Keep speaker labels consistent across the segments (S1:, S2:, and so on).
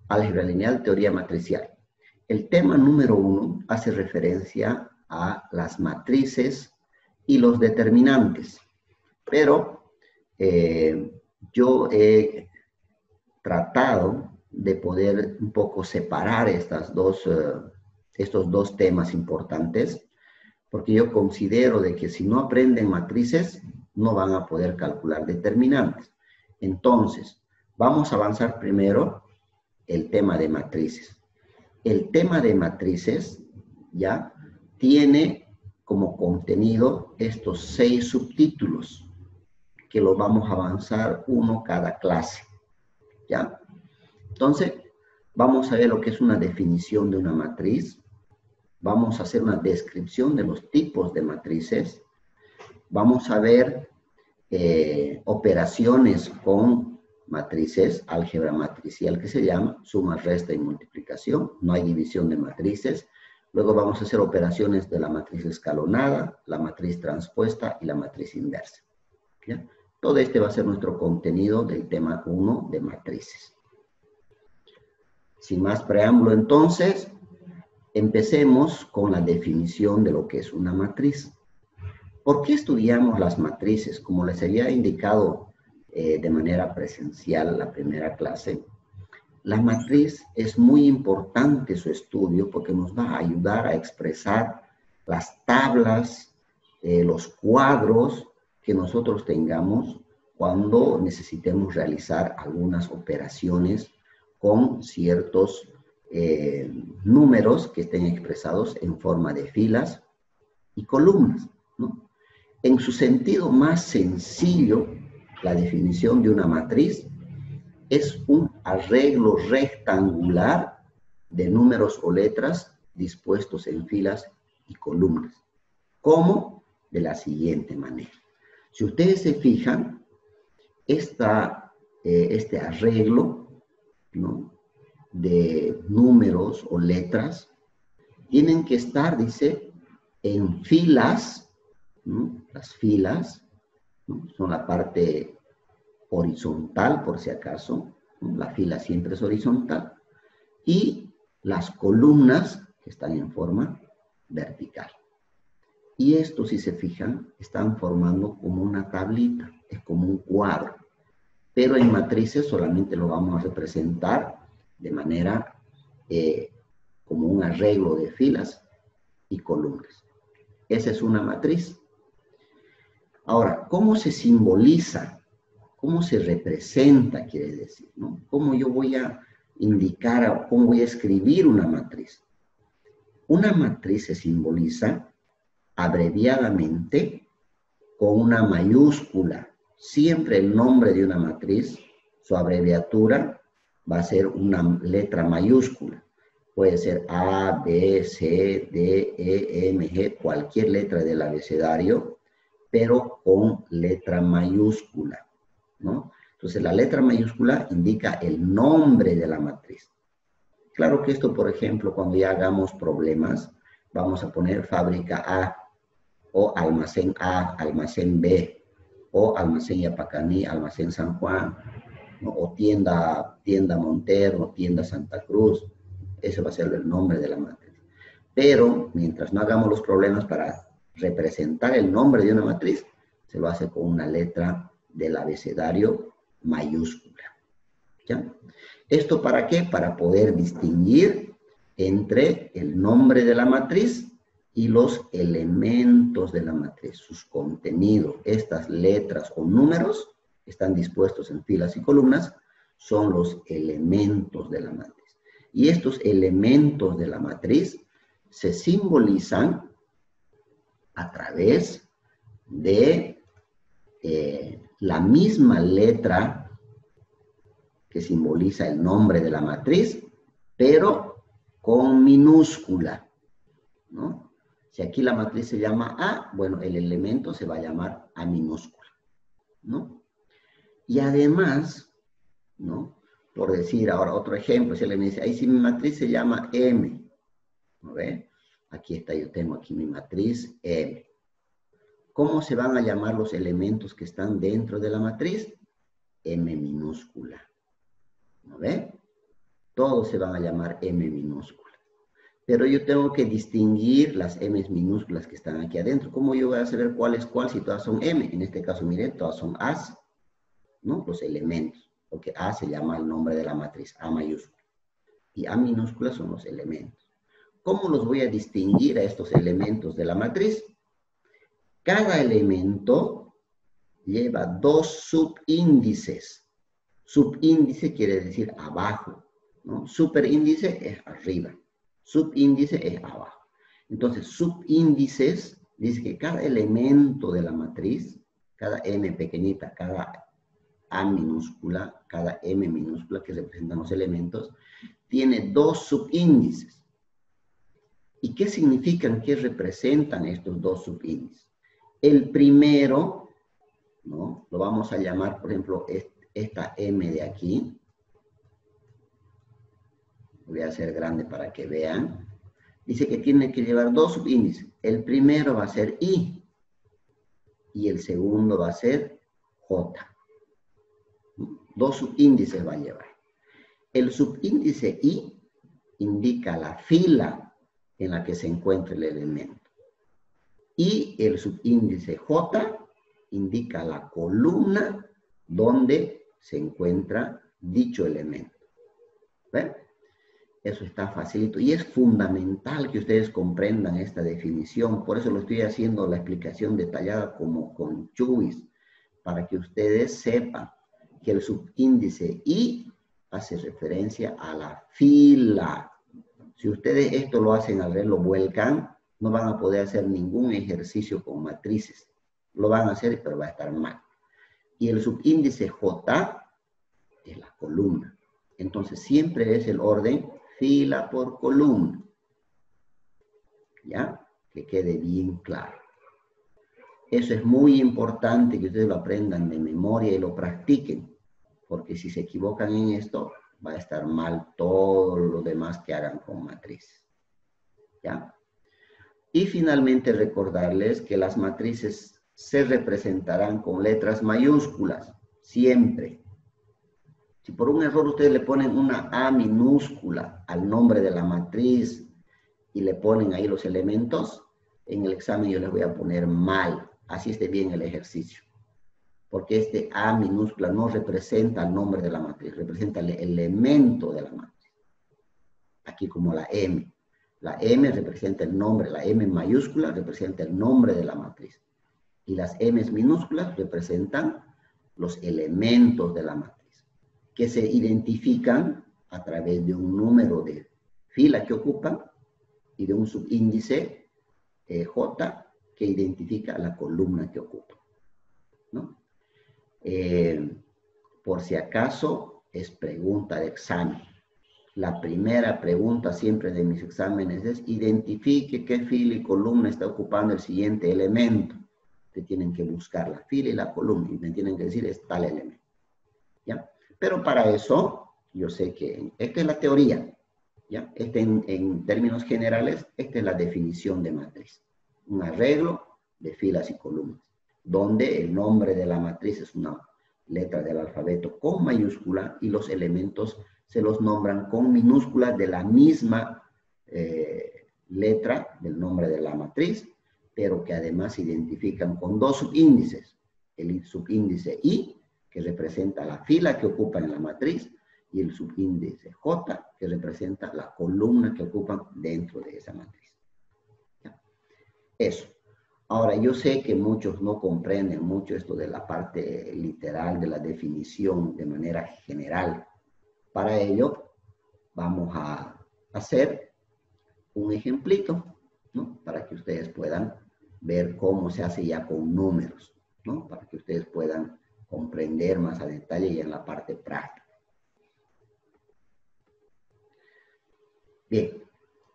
S1: álgebra lineal, teoría matricial. El tema número 1 hace referencia a las matrices y los determinantes, pero yo he tratado de poder un poco separar estos dos temas importantes, porque yo considero de que si no aprenden matrices, no van a poder calcular determinantes. Entonces, vamos a avanzar primero el tema de matrices. El tema de matrices ya tiene como contenido estos 6 subtítulos, que los vamos a avanzar uno cada clase, ¿ya? Entonces, vamos a ver lo que es una definición de una matriz. Vamos a hacer una descripción de los tipos de matrices. Vamos a ver operaciones con matrices, álgebra matricial que se llama, suma, resta y multiplicación. No hay división de matrices. Luego vamos a hacer operaciones de la matriz escalonada, la matriz transpuesta y la matriz inversa, ¿ya? Todo este va a ser nuestro contenido del tema 1 de matrices. Sin más preámbulo, entonces, empecemos con la definición de lo que es una matriz. ¿Por qué estudiamos las matrices? Como les había indicado de manera presencial la primera clase, la matriz es muy importante su estudio porque nos va a ayudar a expresar las tablas, los cuadros que nosotros tengamos cuando necesitemos realizar algunas operaciones con ciertos números que estén expresados en forma de filas y columnas, ¿no? En su sentido más sencillo, la definición de una matriz es un arreglo rectangular de números o letras dispuestos en filas y columnas. ¿Cómo? De la siguiente manera. Si ustedes se fijan, este arreglo, ¿no?, de números o letras tienen que estar, dice, en filas, ¿no? Las filas, ¿no?, son la parte horizontal, por si acaso, ¿no? La fila siempre es horizontal, y las columnas que están en forma vertical. Y esto, si se fijan, están formando como una tablita, es como un cuadro. Pero en matrices solamente lo vamos a representar de manera como un arreglo de filas y columnas. Esa es una matriz. Ahora, ¿cómo se simboliza? ¿Cómo se representa, quiere decir, ¿no? ¿Cómo yo voy a indicar, cómo voy a escribir una matriz? Una matriz se simboliza abreviadamente con una mayúscula. Siempre el nombre de una matriz, su abreviatura va a ser una letra mayúscula. Puede ser A, B, C, D, E, M, G, cualquier letra del abecedario, pero con letra mayúscula, ¿no? Entonces, la letra mayúscula indica el nombre de la matriz. Claro que esto, por ejemplo, cuando ya hagamos problemas, vamos a poner fábrica A, o almacén A, almacén B, o almacén Yapacaní, almacén San Juan, ¿no?, o tienda Montero, tienda Santa Cruz. Ese va a ser el nombre de la matriz. Pero, mientras no hagamos los problemas para representar el nombre de una matriz, se lo hace con una letra del abecedario mayúscula, ¿ya? ¿Esto para qué? Para poder distinguir entre el nombre de la matriz y los elementos de la matriz, sus contenidos. Estas letras o números que están dispuestos en filas y columnas son los elementos de la matriz. Y estos elementos de la matriz se simbolizan a través de la misma letra que simboliza el nombre de la matriz, pero con minúscula, ¿no? Si aquí la matriz se llama A, bueno, el elemento se va a llamar A minúscula, ¿no? Y además, ¿no?, por decir ahora otro ejemplo, si alguien me dice, ahí si mi matriz se llama M, ¿no ve? Aquí está, yo tengo aquí mi matriz M. ¿Cómo se van a llamar los elementos que están dentro de la matriz? M minúscula, ¿no ve? todos se van a llamar M minúscula. Pero yo tengo que distinguir las M minúsculas que están aquí adentro. ¿Cómo yo voy a saber cuál es cuál si todas son M? En este caso, miren, todas son A's, ¿no? Los elementos. Porque A se llama el nombre de la matriz, A mayúscula. Y A minúscula son los elementos. ¿Cómo los voy a distinguir a estos elementos de la matriz? Cada elemento lleva dos subíndices. Subíndice quiere decir abajo, ¿no? Superíndice es arriba. Subíndice es abajo. Entonces, subíndices dice que cada elemento de la matriz, cada n pequeñita, cada A minúscula, cada M minúscula que representan los elementos, tiene dos subíndices. ¿Y qué significan, qué representan estos dos subíndices? El primero, ¿no? Lo vamos a llamar, por ejemplo, esta M de aquí. Voy a hacer grande para que vean. Dice que tiene que llevar dos subíndices. El primero va a ser I y el segundo va a ser J. Dos subíndices va a llevar. El subíndice I indica la fila en la que se encuentra el elemento. Y el subíndice J indica la columna donde se encuentra dicho elemento. ¿Ven? Eso está facilito. Y es fundamental que ustedes comprendan esta definición. Por eso lo estoy haciendo la explicación detallada como con chubis, para que ustedes sepan que el subíndice I hace referencia a la fila. Si ustedes esto lo hacen al revés, lo vuelcan, no van a poder hacer ningún ejercicio con matrices. Lo van a hacer, pero va a estar mal. Y el subíndice J es la columna. Entonces, siempre es el orden fila por columna. ¿Ya? Que quede bien claro. Eso es muy importante que ustedes lo aprendan de memoria y lo practiquen. Porque si se equivocan en esto, va a estar mal todo lo demás que hagan con matrices. ¿Ya? Y finalmente recordarles que las matrices se representarán con letras mayúsculas, siempre. Si por un error ustedes le ponen una A minúscula al nombre de la matriz y le ponen ahí los elementos, en el examen yo les voy a poner mal, así esté bien el ejercicio. Porque este A minúscula no representa el nombre de la matriz, representa el elemento de la matriz. Aquí como la M. La M representa el nombre, la M mayúscula representa el nombre de la matriz. Y las M minúsculas representan los elementos de la matriz, que se identifican a través de un número de fila que ocupan y de un subíndice J que identifica la columna que ocupan, ¿no? Por si acaso, es pregunta de examen. La primera pregunta siempre de mis exámenes es: identifique qué fila y columna está ocupando el siguiente elemento. Ustedes tienen que buscar la fila y la columna y me tienen que decir es tal elemento. ¿Ya? Pero para eso, yo sé que esta es la teoría. ¿Ya? En términos generales, esta es la definición de matriz. Un arreglo de filas y columnas, donde el nombre de la matriz es una letra del alfabeto con mayúscula y los elementos se los nombran con minúsculas de la misma letra del nombre de la matriz, pero que además se identifican con dos subíndices. El subíndice I, que representa la fila que ocupa en la matriz, y el subíndice J, que representa la columna que ocupan dentro de esa matriz. ¿Ya? Eso. Ahora, yo sé que muchos no comprenden mucho esto de la parte literal de la definición de manera general. Para ello, vamos a hacer un ejemplito, ¿no? Para que ustedes puedan ver cómo se hace ya con números, ¿no? Para que ustedes puedan comprender más a detalle ya en la parte práctica. Bien,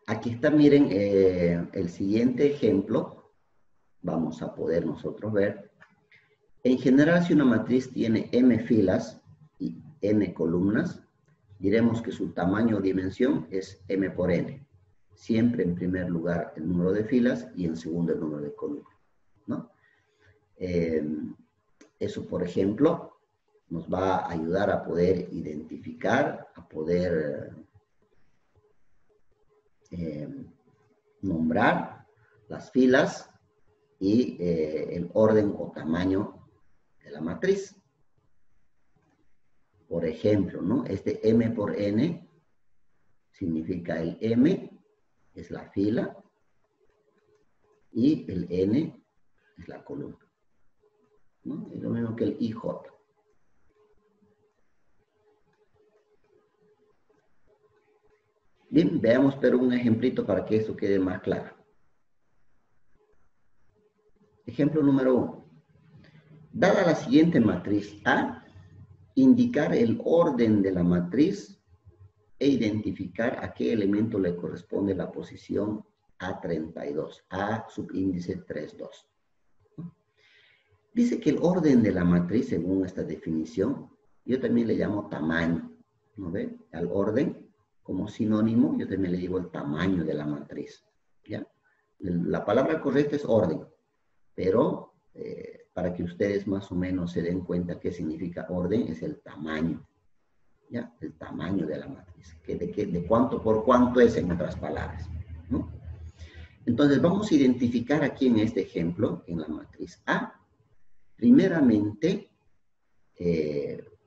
S1: aquí está, miren, el siguiente ejemplo. Vamos a poder nosotros ver. En general, si una matriz tiene m filas y n columnas, diremos que su tamaño o dimensión es m por n. Siempre en primer lugar el número de filas y en segundo el número de columnas, ¿no? Eso, por ejemplo, nos va a ayudar a poder identificar, a poder nombrar las filas y el orden o tamaño de la matriz. Por ejemplo, ¿no? Este M por N significa el M es la fila y el N es la columna, ¿no? Es lo mismo que el IJ. Bien, veamos pero un ejemplito para que esto quede más claro. Ejemplo número 1. Dada la siguiente matriz A, indicar el orden de la matriz e identificar a qué elemento le corresponde la posición A32, A subíndice 32. Dice que el orden de la matriz, según esta definición, yo también le llamo tamaño, ¿no ve? Al orden, como sinónimo, yo también le digo el tamaño de la matriz, ¿ya? La palabra correcta es orden, pero para que ustedes más o menos se den cuenta qué significa orden, es el tamaño, ¿ya? El tamaño de la matriz, de cuánto por cuánto es, en otras palabras, ¿no? Entonces, vamos a identificar aquí en este ejemplo, en la matriz A, primeramente,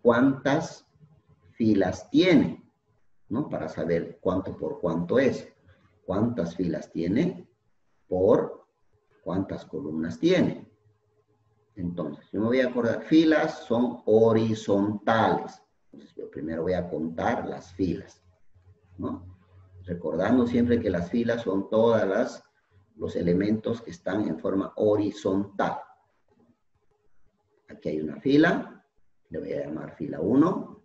S1: cuántas filas tiene, ¿no? Para saber cuánto por cuánto es. ¿Cuántas filas tiene por cuántas columnas tiene? Entonces, yo me voy a acordar, filas son horizontales. Entonces, yo primero voy a contar las filas, ¿no? Recordando siempre que las filas son todas los elementos que están en forma horizontal. Aquí hay una fila, le voy a llamar fila 1.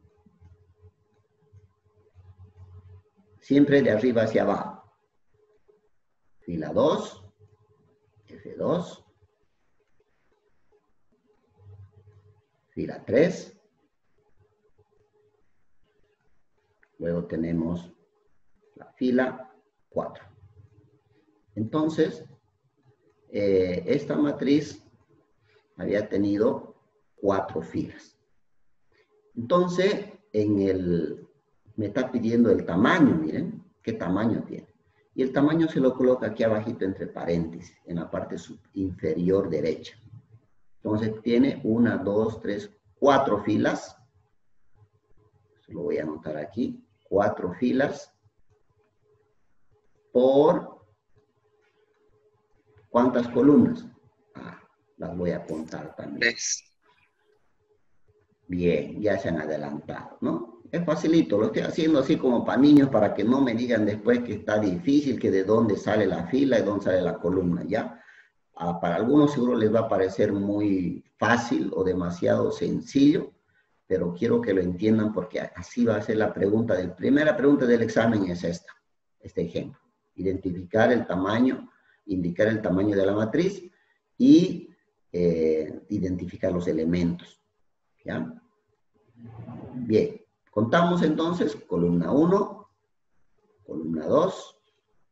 S1: Siempre de arriba hacia abajo. Fila 2, F2. Fila 3. Luego tenemos la fila 4. Entonces, esta matriz había tenido 4 filas. Entonces, me está pidiendo el tamaño, miren, qué tamaño tiene. Y el tamaño se lo coloca aquí abajito entre paréntesis, en la parte inferior derecha. Entonces, tiene 1, 2, 3, 4 filas. Eso lo voy a anotar aquí. 4 filas por ¿cuántas columnas? Las voy a contar también.
S2: 3.
S1: Bien, ya se han adelantado, ¿no? Es facilito, lo estoy haciendo así como para niños, para que no me digan después que está difícil, que de dónde sale la fila y dónde sale la columna, ¿ya? Para algunos seguro les va a parecer muy fácil o demasiado sencillo, pero quiero que lo entiendan porque así va a ser la primera pregunta del examen es este ejemplo. Identificar el tamaño, indicar el tamaño de la matriz y identificar los elementos, ¿ya? Bien, contamos entonces columna 1, columna 2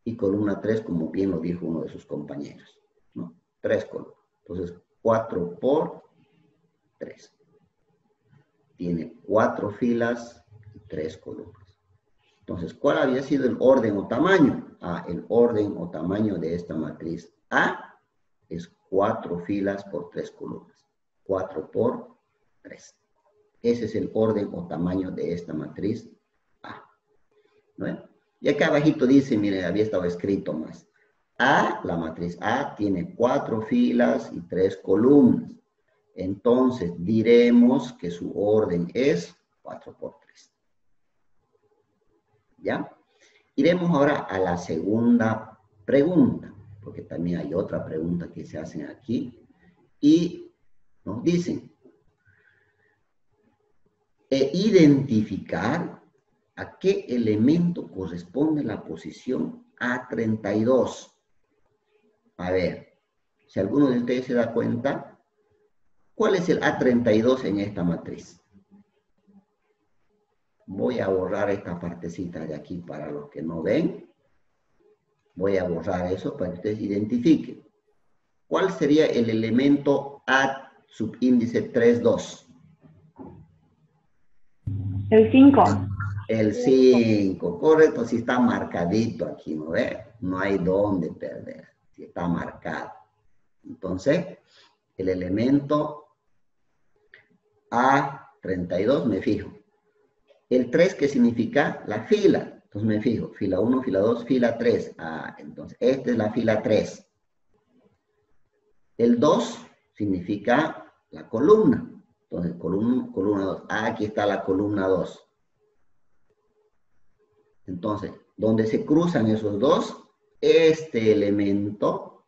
S1: y columna 3, como bien lo dijo uno de sus compañeros, ¿no? 3 columnas. Entonces, 4 por 3. Tiene 4 filas y 3 columnas. Entonces, ¿cuál había sido el orden o tamaño? El orden o tamaño de esta matriz A es 4 filas por 3 columnas. 4 por 3. Ese es el orden o tamaño de esta matriz A. ¿No? Y acá abajito dice, miren, había estado escrito más. La matriz A tiene 4 filas y 3 columnas. Entonces, diremos que su orden es 4 por 3. ¿Ya? Iremos ahora a la segunda pregunta, porque también hay otra pregunta que se hace aquí. Y nos dicen, identificar a qué elemento corresponde la posición A32. A ver, si alguno de ustedes se da cuenta, ¿cuál es el A32 en esta matriz? Voy a borrar esta partecita de aquí para los que no ven. Voy a borrar eso para que ustedes identifiquen. ¿Cuál sería el elemento A subíndice 32?
S3: El 5.
S1: El 5, correcto, si está marcadito aquí, ¿no ve? No hay dónde perder, si está marcado. Entonces, el elemento A32 me fijo. El 3, ¿qué significa? La fila. Entonces me fijo, fila 1, fila 2, fila 3. Ah, entonces, esta es la fila 3. El 2 significa la columna. Entonces, columna 2. Ah, aquí está la columna 2. Entonces, donde se cruzan esos dos, este elemento,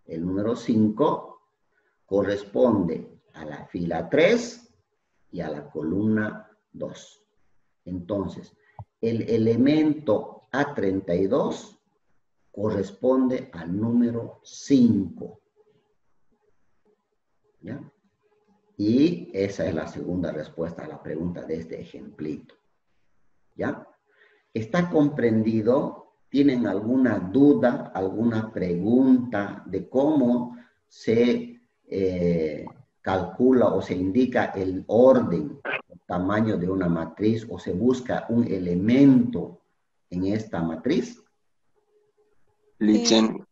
S1: el número 5, corresponde a la fila 3 y a la columna 2. Entonces, el elemento A32 corresponde al número 5. ¿Ya? Y esa es la segunda respuesta a la pregunta de este ejemplito. ¿Ya? ¿Está comprendido? ¿Tienen alguna duda, alguna pregunta de cómo se calcula o se indica el orden, el tamaño de una matriz o se busca un elemento en esta matriz?
S2: Lichen.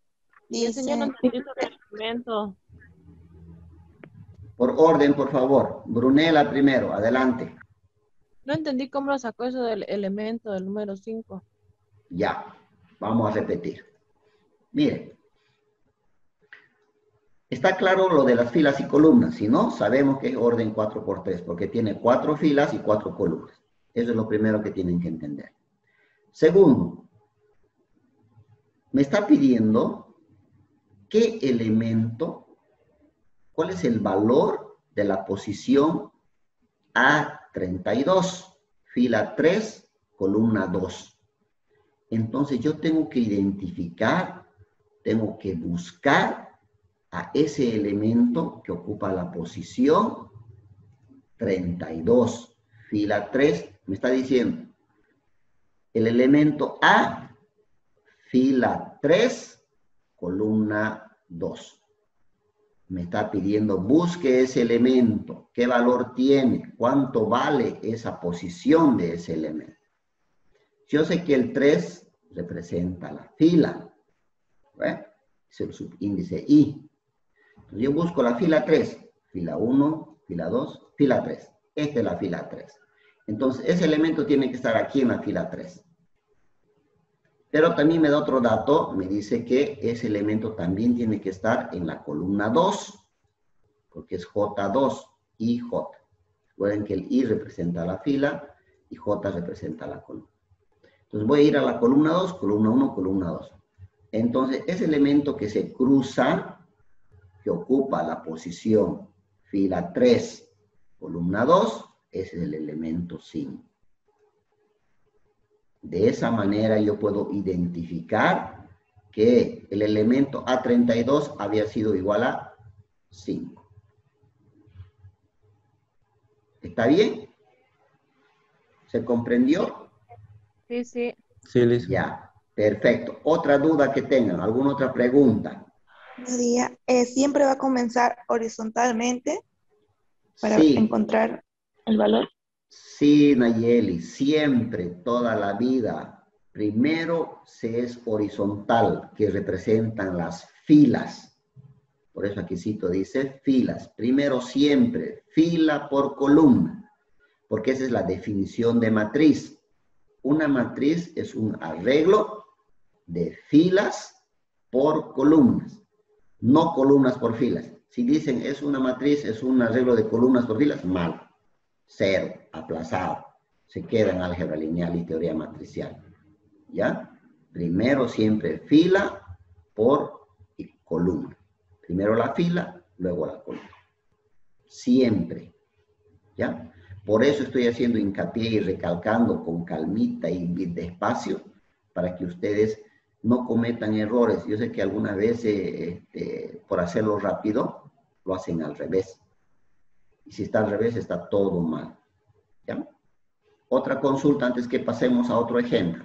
S3: Y el señor no entendí sobre el elemento.
S1: Por orden, por favor. Brunella primero, adelante.
S3: No entendí cómo lo sacó eso del elemento del número 5.
S1: Ya, vamos a repetir. Miren, está claro lo de las filas y columnas. Si no, sabemos que es orden 4×3, porque tiene 4 filas y 4 columnas. Eso es lo primero que tienen que entender. Segundo, me está pidiendo qué elemento, cuál es el valor de la posición A32, fila 3, columna 2. Entonces yo tengo que identificar, tengo que buscar a ese elemento que ocupa la posición 32, fila 3, me está diciendo el elemento A, fila 3, columna 2. Me está pidiendo, busque ese elemento, qué valor tiene, cuánto vale esa posición de ese elemento. Yo sé que el 3 representa la fila, ¿ve? Es el subíndice I. Entonces yo busco la fila 3, fila 1, fila 2, fila 3. Esta es la fila 3. Entonces ese elemento tiene que estar aquí en la fila 3. Pero también me da otro dato, me dice que ese elemento también tiene que estar en la columna 2, porque es J2, IJ. Recuerden que el I representa la fila y J representa la columna. Entonces voy a ir a la columna 2, columna 1, columna 2. Entonces ese elemento que se cruza, que ocupa la posición fila 3, columna 2, ese es el elemento 5. De esa manera yo puedo identificar que el elemento A32 había sido igual a 5. ¿Está bien? ¿Se comprendió?
S3: Sí, sí.
S2: Sí, listo.
S1: Ya, perfecto. ¿Otra duda que tengan? ¿Alguna otra pregunta?
S4: María, siempre va a comenzar horizontalmente para
S1: Sí.
S4: encontrar el valor.
S1: Sí, Nayeli, siempre, toda la vida, primero se es horizontal, que representan las filas. Por eso aquí dice filas. Primero siempre, fila por columna, porque esa es la definición de matriz. Una matriz es un arreglo de filas por columnas, no columnas por filas. Si dicen es una matriz, es un arreglo de columnas por filas, mal. 0, aplazado. Se queda en álgebra lineal y teoría matricial. ¿Ya? Primero siempre fila por columna. Primero la fila, luego la columna. Siempre. ¿Ya? Por eso estoy haciendo hincapié y recalcando con calmita y despacio para que ustedes no cometan errores. Yo sé que algunas veces, por hacerlo rápido, lo hacen al revés. Y si está al revés, está todo mal. ¿Ya? Otra consulta antes que pasemos a otro ejemplo.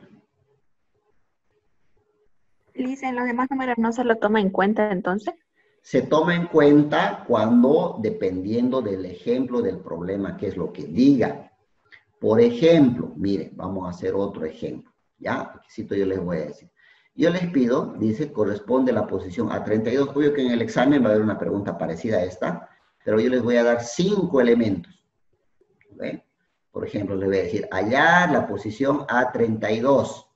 S5: Liz, en los demás números no se lo toma en cuenta entonces.
S1: Se toma en cuenta cuando, dependiendo del ejemplo, del problema, qué es lo que diga. Por ejemplo, mire, vamos a hacer otro ejemplo. ¿Ya? Requisito yo les voy a decir. Yo les pido, dice, corresponde la posición a 32. Obvio que en el examen va a haber una pregunta parecida a esta, pero yo les voy a dar 5 elementos. ¿Ve? Por ejemplo, les voy a decir, hallar la posición A32.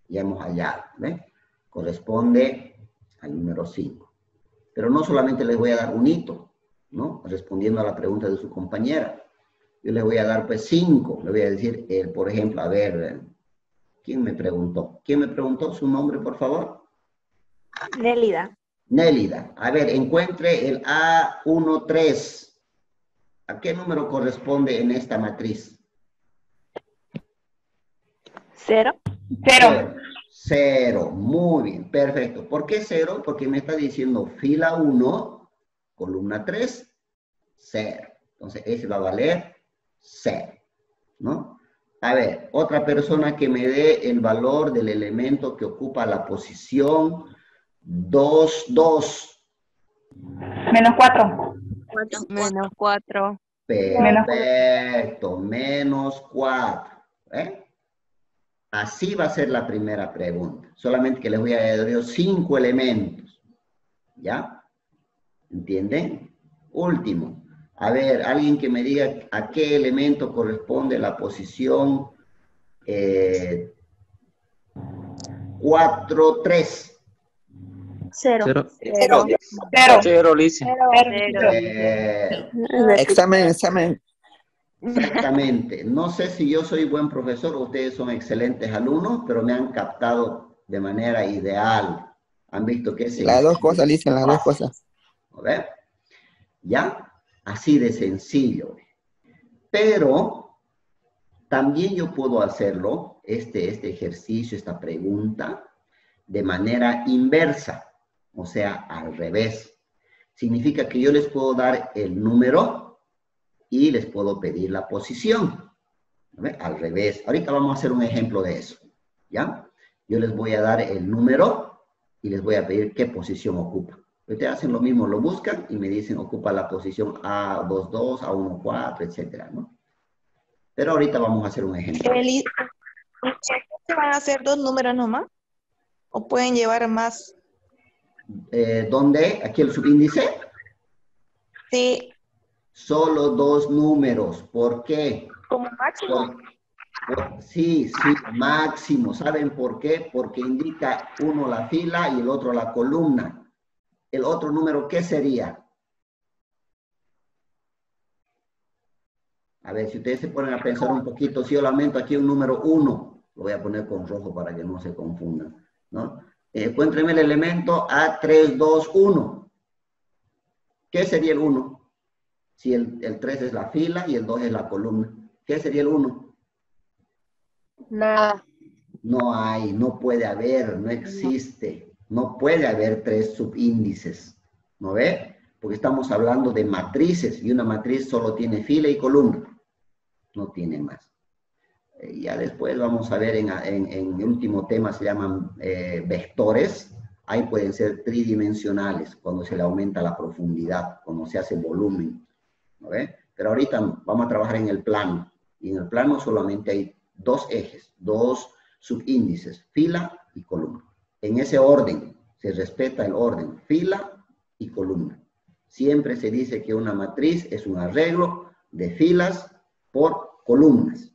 S1: Ya hemos hallado, ¿ve? Corresponde al número 5. Pero no solamente les voy a dar un hito, ¿no? Respondiendo a la pregunta de su compañera. Yo les voy a dar, pues, 5. Le voy a decir, por ejemplo, a ver, ¿quién me preguntó? ¿Quién me preguntó su nombre, por favor?
S5: Nélida.
S1: Nélida. A ver, encuentre el A13. ¿A qué número corresponde en esta matriz?
S5: 0.
S1: 0. 0. Muy bien, perfecto. ¿Por qué 0? Porque me está diciendo fila 1, columna 3, 0. Entonces, ese va a valer 0, ¿no? A ver, otra persona que me dé el valor del elemento que ocupa la posición 2, 2.
S2: Menos 4.
S3: Menos 4.
S1: Perfecto, menos 4. ¿Eh? Así va a ser la primera pregunta. Solamente que les voy a dar 5 elementos. ¿Ya? ¿Entienden? Último. A ver, alguien que me diga a qué elemento corresponde la posición 4, 3.
S5: 0.
S3: 0.
S2: 0.
S6: Lice.
S7: Examen.
S1: Exactamente. No sé si yo soy buen profesor o ustedes son excelentes alumnos, pero me han captado de manera ideal. Han visto que es
S7: Las dos cosas, Lice, las dos cosas.
S1: A ver. ¿Ya? Así de sencillo. Pero también yo puedo hacerlo, este ejercicio, esta pregunta, de manera inversa. O sea, al revés. Significa que yo les puedo dar el número y les puedo pedir la posición. Al revés. Ahorita vamos a hacer un ejemplo de eso. ¿Ya? Yo les voy a dar el número y les voy a pedir qué posición ocupa. Ustedes hacen lo mismo, lo buscan y me dicen ocupa la posición A22, A14, etcétera, ¿no? Pero ahorita vamos a hacer un ejemplo.
S4: ¿Se van a hacer 2 números nomás? ¿O pueden llevar más?
S1: ¿Dónde? ¿Aquí el subíndice?
S4: Sí,
S1: Solo 2 números. ¿Por qué?
S4: como máximo.
S1: Sí, máximo. ¿Saben por qué? Porque indica uno la fila y el otro la columna. ¿El otro número qué sería? A ver, si ustedes se ponen a pensar un poquito, si yo lamento aquí un número 1, lo voy a poner con rojo para que no se confundan, ¿no? Encuéntrenme el elemento A321. ¿Qué sería el 1? Si el 3 es la fila y el 2 es la columna. ¿Qué sería el 1?
S3: Nada.
S1: No hay, no puede haber, no existe. No puede haber 3 subíndices. ¿No ve? Porque estamos hablando de matrices y una matriz solo tiene fila y columna. No tiene más. Ya después vamos a ver en el último tema, se llaman vectores. Ahí pueden ser tridimensionales cuando se le aumenta la profundidad, cuando se hace volumen. ¿No ve? Pero ahorita vamos a trabajar en el plano. Y en el plano solamente hay 2 ejes, 2 subíndices, fila y columna. En ese orden, se respeta el orden, fila y columna. Siempre se dice que una matriz es un arreglo de filas por columnas.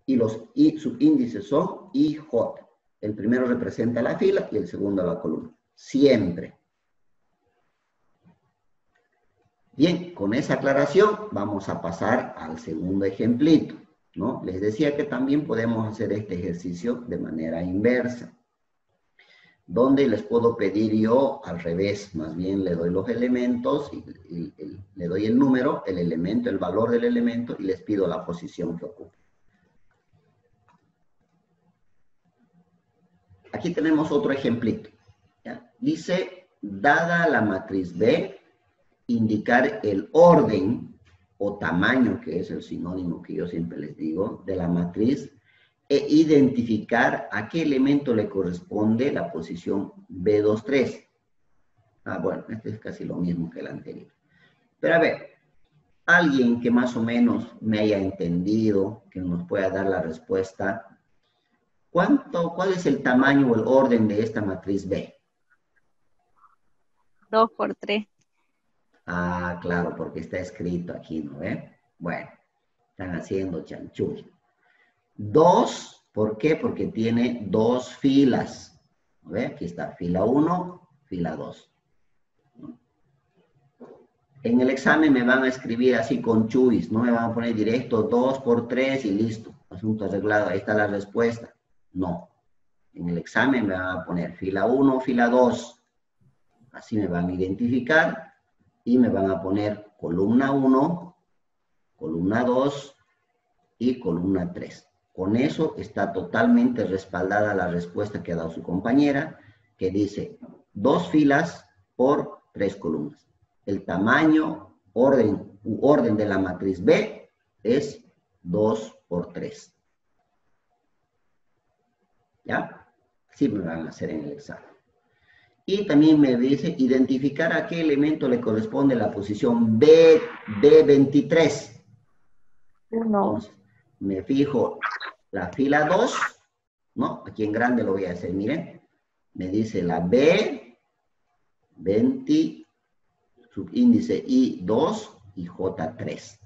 S1: Y los subíndices son I, J. El primero representa la fila y el segundo la columna. Siempre. Bien, con esa aclaración vamos a pasar al segundo ejemplito, ¿no? Les decía que también podemos hacer este ejercicio de manera inversa, donde les puedo pedir yo al revés, más bien le doy los elementos, y le doy el número, el elemento, el valor del elemento, y les pido la posición que ocupa. Aquí tenemos otro ejemplito. ¿Ya? Dice, dada la matriz B, indicar el orden o tamaño, que es el sinónimo que yo siempre les digo, de la matriz, e identificar a qué elemento le corresponde la posición B23. Bueno, este es casi lo mismo que el anterior. Pero a ver, Alguien que más o menos me haya entendido, que nos pueda dar la respuesta. ¿Cuál es el tamaño o el orden de esta matriz B?
S5: 2 por 3.
S1: Ah, claro, porque está escrito aquí, ¿no ve? Bueno, están haciendo chanchullo. 2, ¿por qué? Porque tiene 2 filas. ¿No ve? Aquí está, fila 1, fila 2. En el examen me van a escribir así con chuis, no me van a poner directo 2 por 3 y listo, asunto arreglado, ahí está la respuesta. No, en el examen me van a poner fila 1, fila 2. Así me van a identificar y me van a poner columna 1, columna 2 y columna 3. Con eso está totalmente respaldada la respuesta que ha dado su compañera, que dice 2 filas por 3 columnas. El tamaño, orden de la matriz B es 2 por 3. ¿Ya? Así me van a hacer en el examen. Y también me dice identificar a qué elemento le corresponde la posición B23. Entonces, me fijo la fila 2, ¿no? Aquí en grande lo voy a hacer, miren. Me dice la B20, subíndice I2 y J3,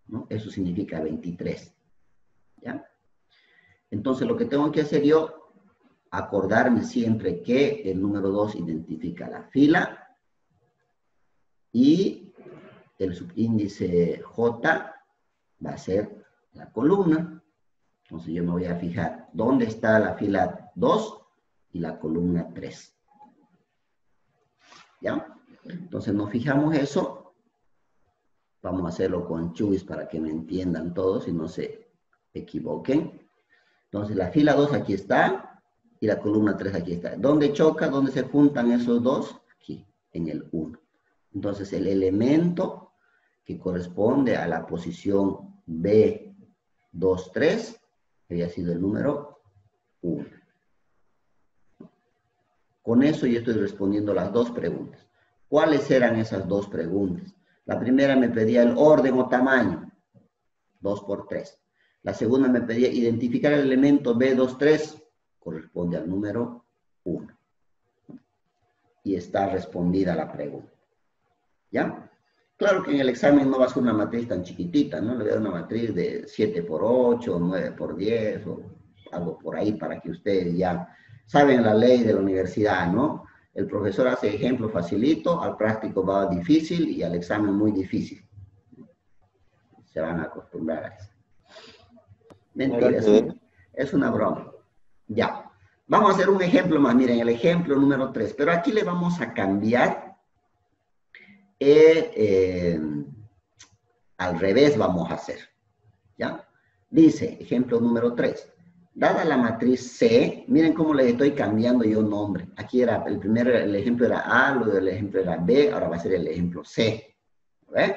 S1: ¿no? Eso significa 23, ¿ya? Entonces, lo que tengo que hacer yo, acordarme siempre que el número 2 identifica la fila y el subíndice J va a ser la columna. Entonces, yo me voy a fijar dónde está la fila 2 y la columna 3. ¿Ya? Entonces nos fijamos eso. Vamos a hacerlo con chubis para que me entiendan todos y no se equivoquen. Entonces la fila 2 aquí está y la columna 3 aquí está. ¿Dónde choca? ¿Dónde se juntan esos dos? Aquí, en el 1. Entonces el elemento que corresponde a la posición B23 había sido el número 1. Con eso yo estoy respondiendo las dos preguntas. ¿Cuáles eran esas dos preguntas? La primera me pedía el orden o tamaño, 2 por 3. La segunda me pedía identificar el elemento B23, corresponde al número 1. Y está respondida la pregunta. ¿Ya? Claro que en el examen no va a ser una matriz tan chiquitita, ¿no? Le voy a dar una matriz de 7 por 8, 9 por 10, o algo por ahí para que ustedes ya saben la ley de la universidad, ¿no? El profesor hace ejemplo facilito, al práctico va difícil y al examen muy difícil. Se van a acostumbrar a eso. Mentira, es una broma. Ya. Vamos a hacer un ejemplo más. Miren, el ejemplo número 3. Pero aquí le vamos a cambiar. Al revés vamos a hacer. ¿Ya? Dice, ejemplo número 3. Dada la matriz C, miren cómo le estoy cambiando yo nombre. Aquí era el ejemplo era A, luego el ejemplo era B, ahora va a ser el ejemplo C. ¿Ven?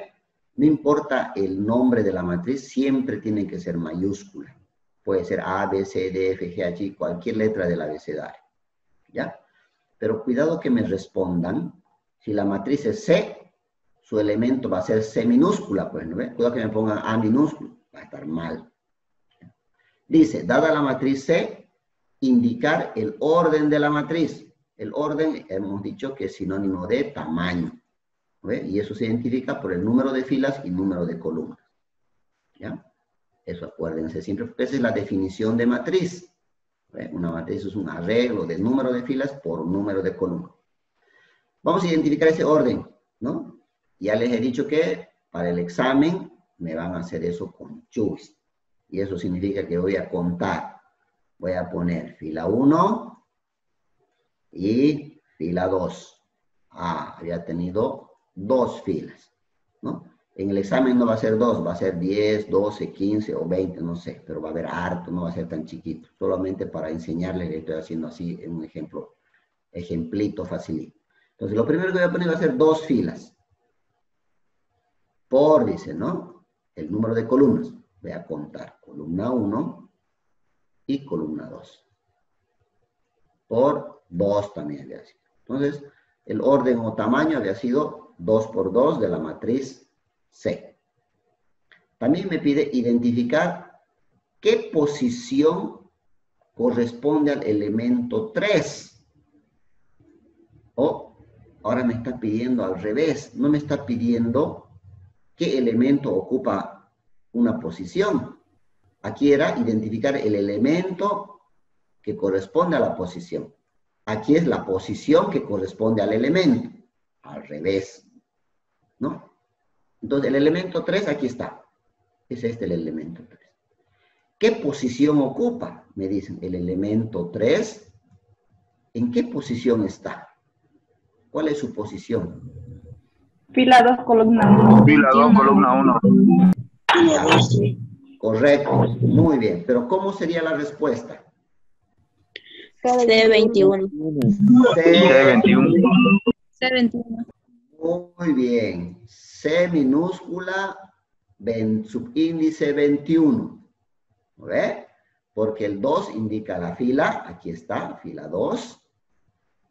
S1: No importa el nombre de la matriz, siempre tiene que ser mayúscula. Puede ser A, B, C, D, F, G, H, cualquier letra del abecedario. ¿Ya? Pero cuidado que me respondan. Si la matriz es C, su elemento va a ser C minúscula, pues, ¿no ven? Cuidado que me pongan A minúsculo, va a estar mal. Dice, dada la matriz C, indicar el orden de la matriz. El orden, hemos dicho que es sinónimo de tamaño. ¿Ve? Y eso se identifica por el número de filas y número de columnas. ¿Ya? Eso acuérdense siempre, porque esa es la definición de matriz. ¿Ve? Una matriz es un arreglo de número de filas por número de columnas. Vamos a identificar ese orden, ¿no? Ya les he dicho que para el examen me van a hacer eso con chubis. Y eso significa que voy a contar. Voy a poner fila 1 y fila 2. Ah, había tenido 2 filas, ¿no? En el examen no va a ser 2, va a ser 10, 12, 15 o 20, no sé. Pero va a haber harto, no va a ser tan chiquito. Solamente para enseñarles que estoy haciendo así en un ejemplo, ejemplito facilito. Entonces, lo primero que voy a poner va a ser 2 filas. Por, dice, ¿no? El número de columnas. Voy a contar columna 1 y columna 2. Por 2 también había sido. Entonces, el orden o tamaño había sido 2 por 2 de la matriz C. También me pide identificar qué posición corresponde al elemento 3. O ahora me está pidiendo al revés, no me está pidiendo qué elemento ocupa una posición. Aquí era identificar el elemento que corresponde a la posición. Aquí es la posición que corresponde al elemento. Al revés, ¿no? Entonces, el elemento 3 aquí está. Es este el elemento 3. ¿Qué posición ocupa? Me dicen, el elemento 3. ¿En qué posición está? ¿Cuál es su posición?
S2: Fila 2, columna 1.
S6: Fila 2, columna 1.
S1: Correcto, muy bien. Pero ¿cómo sería la respuesta?
S5: C21.
S6: C21.
S3: C21.
S1: Muy bien. C minúscula, subíndice 21. ¿Ve? Porque el 2 indica la fila, aquí está, fila 2.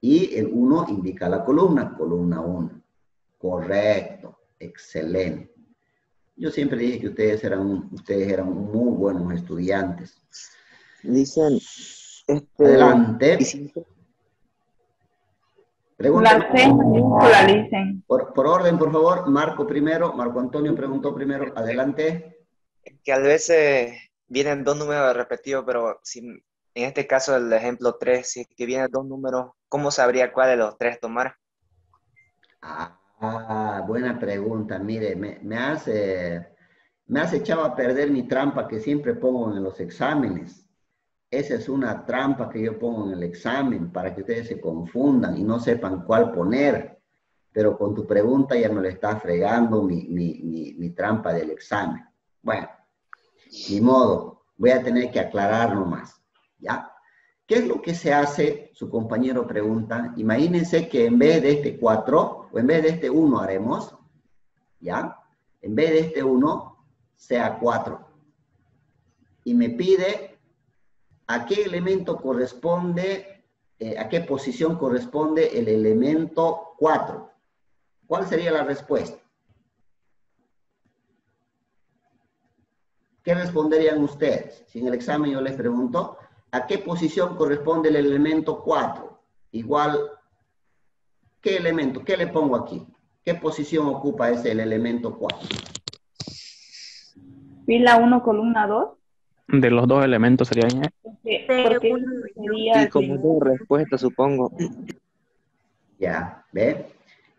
S1: Y el 1 indica la columna, columna 1. Correcto, excelente. Yo siempre dije que ustedes eran muy buenos estudiantes.
S7: Dicen,
S1: Adelante. Pregunta.
S2: La C mayúscula, dicen.
S1: Por orden, por favor. Marco primero. Marco Antonio preguntó primero. Adelante.
S8: Que a veces vienen dos números repetidos, pero si en este caso el ejemplo 3, si es que vienen dos números, ¿cómo sabría cuál de los tres tomar?
S1: Buena pregunta. Mire, me has echado a perder mi trampa que siempre pongo en los exámenes. Esa es una trampa que yo pongo en el examen para que ustedes se confundan y no sepan cuál poner. Pero con tu pregunta ya me lo está fregando mi trampa del examen. Bueno, ni modo. Voy a tener que aclarar nomás. ¿Ya? ¿Qué es lo que se hace? Su compañero pregunta. Imagínense que en vez de este 4, o en vez de este 1 haremos, ¿ya? En vez de este 1, sea 4. Y me pide a qué elemento corresponde, a qué posición corresponde el elemento 4. ¿Cuál sería la respuesta? ¿Qué responderían ustedes? Si en el examen yo les pregunto, ¿a qué posición corresponde el elemento 4? Igual, ¿qué elemento? ¿Qué le pongo aquí? ¿Qué posición ocupa el elemento 4?
S2: Fila 1, columna 2.
S6: De los dos elementos serían.
S2: Porque sería
S8: Sí,
S2: el
S8: como dos respuestas, supongo.
S1: Ya, ¿ve?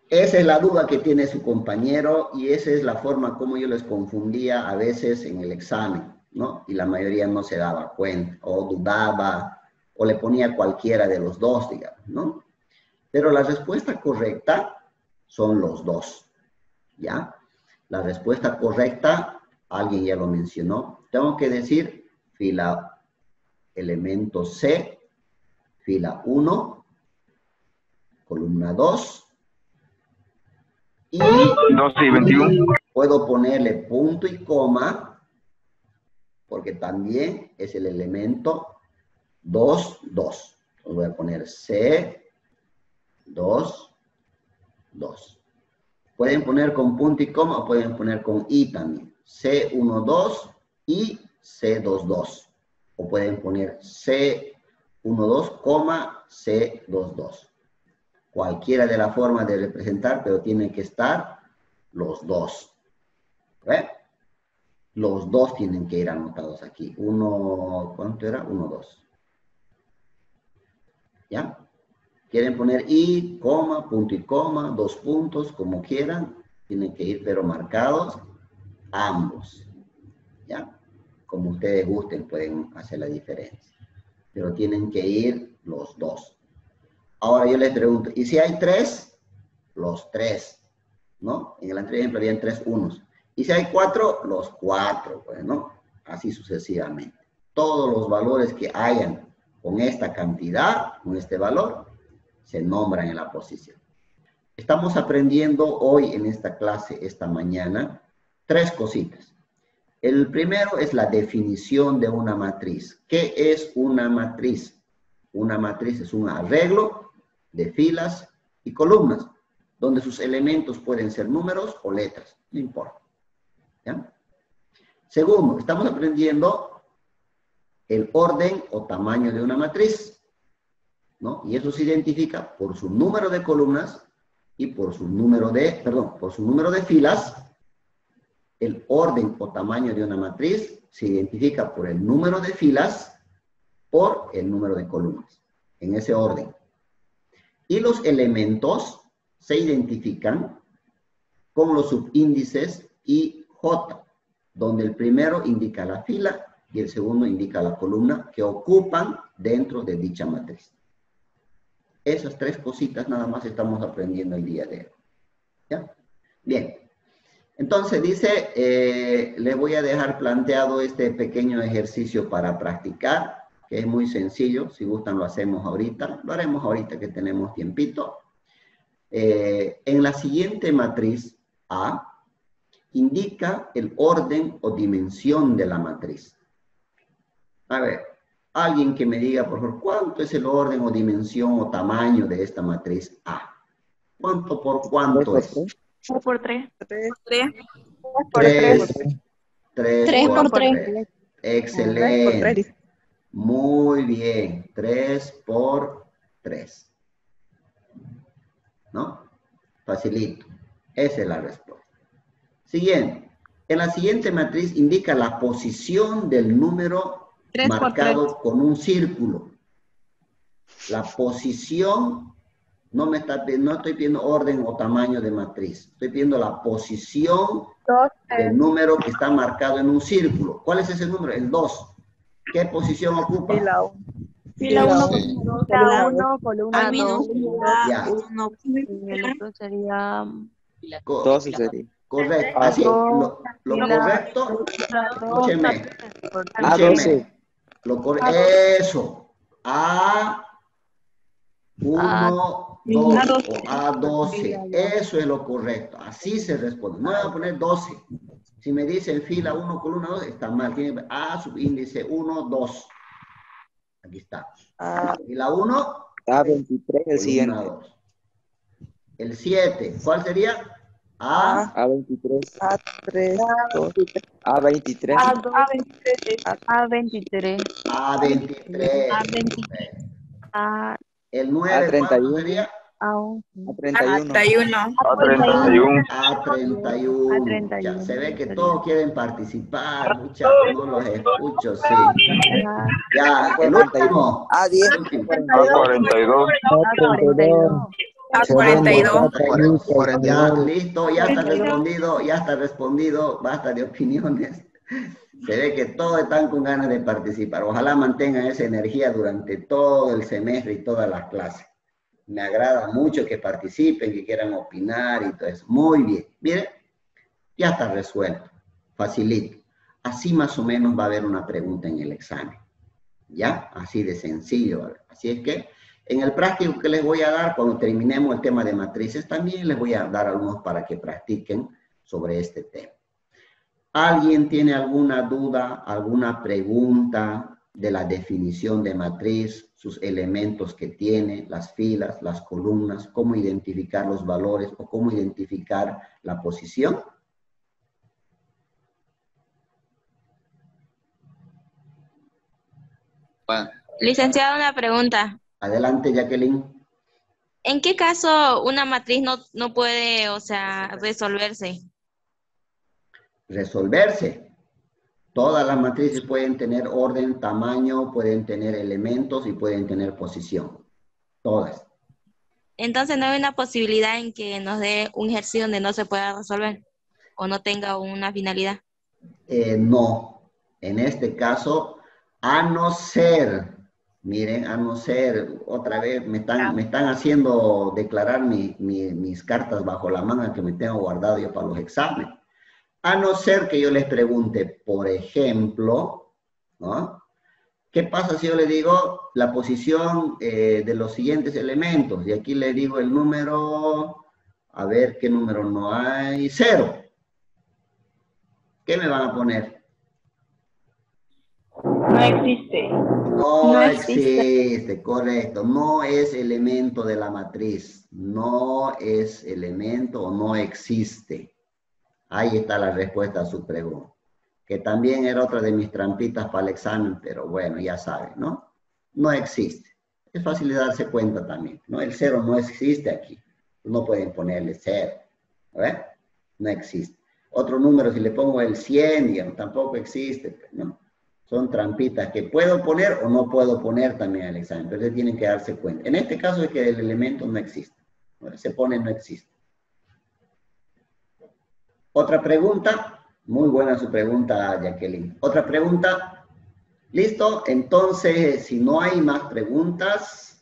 S1: Esa es la duda que tiene su compañero y esa es la forma como yo les confundía a veces en el examen, ¿no? Y la mayoría no se daba cuenta, o dudaba, o le ponía cualquiera de los dos, digamos, ¿no? Pero la respuesta correcta son los dos, ¿ya? La respuesta correcta, alguien ya lo mencionó, tengo que decir fila, elemento C, fila 1, columna 2, y
S6: 12 y 21.
S1: puedo ponerle punto y coma, porque también es el elemento 2, 2. Entonces voy a poner C, 2, 2. Pueden poner con punto y coma o pueden poner con I también. C12 y C22. O pueden poner C12, C22. Cualquiera de las formas de representar, pero tienen que estar los dos. ¿Ve? Los dos tienen que ir anotados aquí. ¿Cuánto era? 1, 2. ¿Ya? Quieren poner I, coma, punto y coma, 2 puntos, como quieran. Tienen que ir, pero marcados ambos. ¿Ya? Como ustedes gusten, pueden hacer la diferencia. Pero tienen que ir los dos. Ahora yo les pregunto, ¿y si hay 3? Los 3, ¿no? En el anterior ejemplo habían 3 unos. ¿Y si hay 4? Los 4, pues, ¿no? Así sucesivamente. Todos los valores que hayan con esta cantidad, con este valor, se nombran en la posición. Estamos aprendiendo hoy en esta clase, esta mañana, 3 cositas. El primero es la definición de una matriz. ¿Qué es una matriz? Una matriz es un arreglo de filas y columnas, donde sus elementos pueden ser números o letras, no importa. ¿Ya? Segundo, estamos aprendiendo el orden o tamaño de una matriz, ¿no? Y eso se identifica por su número de columnas y por su número de filas. El orden o tamaño de una matriz se identifica por el número de filas, por el número de columnas, en ese orden. Y los elementos se identifican con los subíndices IJ, donde el primero indica la fila y el segundo indica la columna que ocupan dentro de dicha matriz. Esas tres cositas nada más estamos aprendiendo el día de hoy. ¿Ya? Bien. Entonces dice, les voy a dejar planteado este pequeño ejercicio para practicar, que es muy sencillo. Si gustan lo hacemos ahorita. Lo haremos ahorita que tenemos tiempito. En la siguiente matriz A, indica el orden o dimensión de la matriz. A ver, alguien que me diga, por favor, ¿cuánto es el orden o dimensión o tamaño de esta matriz A? ¿Cuánto por cuánto es?
S5: 3 por 3.
S1: 3 por 3.
S5: 3.
S1: Excelente. Muy bien. 3 por 3. ¿No? Facilito. Esa es la respuesta. Siguiente. En la siguiente matriz indica la posición del número
S5: 3 por
S1: marcado con un círculo. La posición, no estoy pidiendo orden o tamaño de matriz. Estoy pidiendo la posición del número que está marcado en un círculo. ¿Cuál es ese número? El 2. ¿Qué posición ocupa?
S2: Fila 1.
S3: Fila 1,
S4: Al
S3: columna 2.
S4: menos
S1: Ya.
S4: uno.
S3: Y el otro sería...
S7: Dos sería.
S1: Correcto. Así, lo correcto, escúcheme.
S7: A12.
S1: Eso. A1, 2 o A12. Eso es lo correcto. Así se responde. No voy a poner 12. Si me dicen fila 1, columna 2, está mal. Tiene A, subíndice 1, 2. Aquí está. Fila 1.
S7: A23 el siguiente.
S1: 2. El 7. ¿Cuál sería?
S7: A23.
S4: A3.
S7: A23.
S3: A23.
S1: A23. El 9, ¿cuánto sería?
S7: A31.
S1: A31. Ya, se ve que todos quieren participar. Muchachos, no los escucho, sí. Ya, el último.
S7: A10.
S1: A42. Ya, listo, ya está respondido, basta de opiniones. Se ve que todos están con ganas de participar. Ojalá mantengan esa energía durante todo el semestre y todas las clases. Me agrada mucho que participen, que quieran opinar y todo eso. Muy bien. Miren, ya está resuelto. Facilito. Así más o menos va a haber una pregunta en el examen. ¿Ya? Así de sencillo. Así es que en el práctico que les voy a dar, cuando terminemos el tema de matrices, también les voy a dar algunos para que practiquen sobre este tema. ¿Alguien tiene alguna duda, alguna pregunta de la definición de matriz, sus elementos que tiene, las filas, las columnas, cómo identificar los valores o cómo identificar la posición?
S9: Licenciado, una pregunta.
S1: Adelante, Jacqueline.
S9: ¿En qué caso una matriz no puede, o sea, resolverse?
S1: Resolverse. Todas las matrices pueden tener orden, tamaño, pueden tener elementos y pueden tener posición. Todas.
S9: Entonces, ¿no hay una posibilidad en que nos dé un ejercicio donde no se pueda resolver o no tenga una finalidad?
S1: No. En este caso, a no ser, miren, a no ser, otra vez me están haciendo declarar mis cartas bajo la manga que me tengo guardado yo para los exámenes. A no ser que yo les pregunte, por ejemplo, ¿no? ¿Qué pasa si yo le digo la posición de los siguientes elementos? Y aquí le digo el número, a ver qué número no hay, 0. ¿Qué me van a poner?
S2: No existe.
S1: No existe, correcto. No es elemento de la matriz. No es elemento o no existe. Ahí está la respuesta a su pregunta. que también era otra de mis trampitas para el examen, pero bueno, ya saben, ¿no? No existe. Es fácil de darse cuenta también, ¿no? El 0 no existe aquí. No pueden ponerle 0, ¿ves? No existe. Otro número, si le pongo el 100, digamos, tampoco existe, ¿no? Son trampitas que puedo poner o no puedo poner también al examen, pero ustedes tienen que darse cuenta. En este caso es que el elemento no existe. ¿No? Se pone no existe. Otra pregunta. Muy buena su pregunta, Jacqueline. Otra pregunta. ¿Listo? Entonces, si no hay más preguntas,